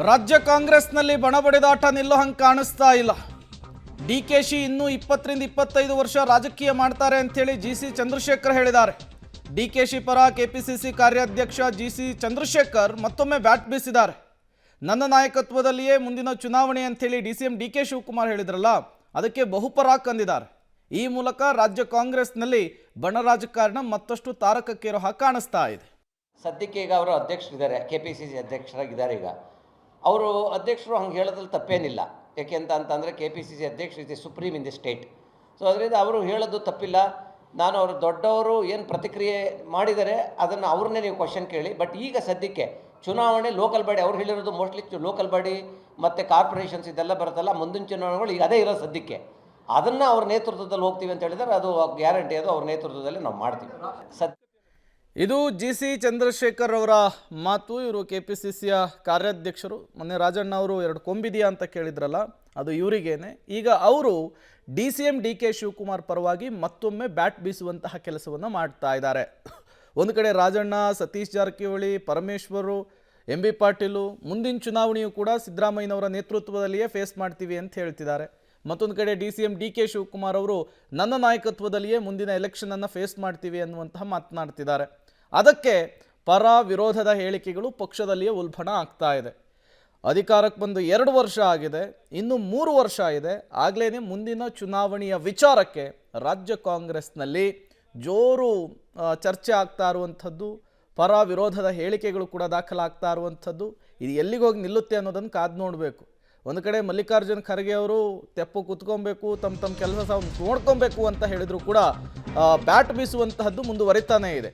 ರಾಜ್ಯ ಕಾಂಗ್ರೆಸ್ನಲ್ಲಿ ಬಣಬಡಿದಾಟ ನಿಲ್ಲೋ ಹಂಗೆ ಕಾಣಿಸ್ತಾ ಇಲ್ಲ. ಡಿಕೆಶಿ ಇನ್ನೂ 20ರಿಂದ 25 ವರ್ಷ ರಾಜಕೀಯ ಮಾಡ್ತಾರೆ ಅಂತೇಳಿ ಜಿಸಿ ಚಂದ್ರಶೇಖರ್ ಹೇಳಿದ್ದಾರೆ. ಡಿಕೆಶಿ ಪರ ಕೆಪಿಸಿಸಿ ಕಾರ್ಯಾಧ್ಯಕ್ಷ ಜಿಸಿ ಚಂದ್ರಶೇಖರ್ ಮತ್ತೊಮ್ಮೆ ಬ್ಯಾಟ್ ಬೀಸಿದ್ದಾರೆ. ನನ್ನ ನಾಯಕತ್ವದಲ್ಲಿಯೇ ಮುಂದಿನ ಚುನಾವಣೆ ಅಂತೇಳಿ ಡಿಸಿಎಂ ಡಿಕೆ ಶಿವಕುಮಾರ್ ಹೇಳಿದ್ರಲ್ಲ, ಅದಕ್ಕೆ ಬಹುಪರಾಕ್ ಅಂದಿದ್ದಾರೆ. ಈ ಮೂಲಕ ರಾಜ್ಯ ಕಾಂಗ್ರೆಸ್ನಲ್ಲಿ ಬಣ ರಾಜಕಾರಣ ಮತ್ತಷ್ಟು ತಾರಕಕ್ಕೇರೋ ಹಾಗೆ ಕಾಣಿಸ್ತಾ ಇದೆ. ಸದ್ಯಕ್ಕೆ ಈಗ ಅವರು ಅಧ್ಯಕ್ಷರಿದ್ದಾರೆ, ಕೆಪಿಸಿಸಿ ಅಧ್ಯಕ್ಷರಾಗಿದ್ದಾರೆ. ಈಗ ಅವರು ಅಧ್ಯಕ್ಷರು ಹಂಗೆ ಹೇಳೋದ್ರಲ್ಲಿ ತಪ್ಪೇನಿಲ್ಲ. ಯಾಕೆ ಅಂತಂದರೆ ಕೆಪಿಸಿಸಿ ಅಧ್ಯಕ್ಷರು is supreme in the state. So ಅದರಿಂದ ಅವರು ಹೇಳೋದು ತಪ್ಪಿಲ್ಲ. ನಾನು ಅವರು ದೊಡ್ಡವರು ಏನು ಪ್ರತಿಕ್ರಿಯೆ ಮಾಡಿದ್ದಾರೆ ಅದನ್ನು ಅವ್ರನ್ನೇ ನೀವು ಕ್ವಶನ್ ಕೇಳಿ. ಬಟ್ ಈಗ ಸದ್ಯಕ್ಕೆ ಚುನಾವಣೆ ಲೋಕಲ್ ಬಾಡಿ ಅವ್ರು ಹೇಳಿರೋದು ಮೋಸ್ಟ್ಲಿ ಲೋಕಲ್ ಬಾಡಿ ಮತ್ತು ಕಾರ್ಪೊರೇಷನ್ಸ್ ಇದೆಲ್ಲ ಬರುತ್ತಲ್ಲ, ಮುಂದಿನ ಚುನಾವಣೆಗಳು ಈಗ ಅದೇ ಇರೋ ಸದ್ಯಕ್ಕೆ. ಅದನ್ನು ಅವ್ರ ನೇತೃತ್ವದಲ್ಲಿ ಹೋಗ್ತೀವಿ ಅಂತ ಹೇಳಿದರೆ ಅದು ಗ್ಯಾರಂಟಿ, ಅದು ಅವ್ರ ನೇತೃತ್ವದಲ್ಲಿ ನಾವು ಮಾಡ್ತೀವಿ. ಇದು ಜಿಸಿ ಚಂದ್ರಶೇಖರ್ ಅವರ ಮಾತು. ಇವರು ಕೆಪಿಸಿಸಿಯ ಕಾರ್ಯಾಧ್ಯಕ್ಷರು. ಮೊನ್ನೆ ರಾಜಣ್ಣ ಅವರು 2 ಕೊಂಬಿದೆಯಾ ಅಂತ ಕೇಳಿದ್ರಲ್ಲ, ಅದು ಇವರಿಗೇನೆ. ಈಗ ಅವರು ಡಿಸಿಎಂ ಡಿಕೆ ಶಿವಕುಮಾರ್ ಪರವಾಗಿ ಮತ್ತೊಮ್ಮೆ ಬ್ಯಾಟ್ ಬೀಸುವಂತಹ ಕೆಲಸವನ್ನು ಮಾಡ್ತಾ ಇದ್ದಾರೆ. ಒಂದು ಕಡೆ ರಾಜಣ್ಣ, ಸತೀಶ್ ಜಾರಕಿಹೊಳಿ, ಪರಮೇಶ್ವರು, ಎಂ.ಬಿ. ಪಾಟೀಲು ಮುಂದಿನ ಚುನಾವಣೆಯು ಕೂಡ ಸಿದ್ದರಾಮಯ್ಯನವರ ನೇತೃತ್ವದಲ್ಲಿಯೇ ಫೇಸ್ ಮಾಡ್ತೀವಿ ಅಂತ ಹೇಳ್ತಿದ್ದಾರೆ. ಮತ್ತೊಂದು ಕಡೆ ಡಿಸಿಎಂ ಡಿಕೆ ಶಿವಕುಮಾರ್ ಅವರು ನನ್ನ ನಾಯಕತ್ವದಲ್ಲಿಯೇ ಮುಂದಿನ ಎಲೆಕ್ಷನನ್ನು ಫೇಸ್ ಮಾಡ್ತೀವಿ ಅನ್ನುವಂತಹ ಮಾತನಾಡ್ತಿದ್ದಾರೆ. ಅದಕ್ಕೆ ಪರ ವಿರೋಧದ ಹೇಳಿಕೆಗಳು ಪಕ್ಷದಲ್ಲಿಯೇ ಉಲ್ಬಣ ಆಗ್ತಾ ಇದೆ. ಅಧಿಕಾರಕ್ಕೆ ಬಂದು 2 ವರ್ಷ ಆಗಿದೆ, ಇನ್ನು 3 ವರ್ಷ ಇದೆ. ಆಗಲೇ ಮುಂದಿನ ಚುನಾವಣೆಯ ವಿಚಾರಕ್ಕೆ ರಾಜ್ಯ ಕಾಂಗ್ರೆಸ್ನಲ್ಲಿ ಜೋರು ಚರ್ಚೆ ಆಗ್ತಾ ಇರುವಂಥದ್ದು, ಪರ ವಿರೋಧದ ಹೇಳಿಕೆಗಳು ಕೂಡ ದಾಖಲಾಗ್ತಾ ಇರುವಂಥದ್ದು. ಇದು ಎಲ್ಲಿಗೆ ಹೋಗಿ ನಿಲ್ಲುತ್ತೆ ಅನ್ನೋದನ್ನು ಕಾದು ನೋಡಬೇಕು. ಒಂದು ಕಡೆ ಮಲ್ಲಿಕಾರ್ಜುನ್ ಖರ್ಗೆ ಅವರು ತೆಪ್ಪು ಕೂತ್ಕೊಬೇಕು, ತಮ್ಮ ಕೆಲಸ ನೋಡ್ಕೊಬೇಕು ಅಂತ ಹೇಳಿದ್ರು ಕೂಡ ಬ್ಯಾಟ್ ಬೀಸುವಂತಹದ್ದು ಮುಂದುವರಿತಾನೇ ಇದೆ.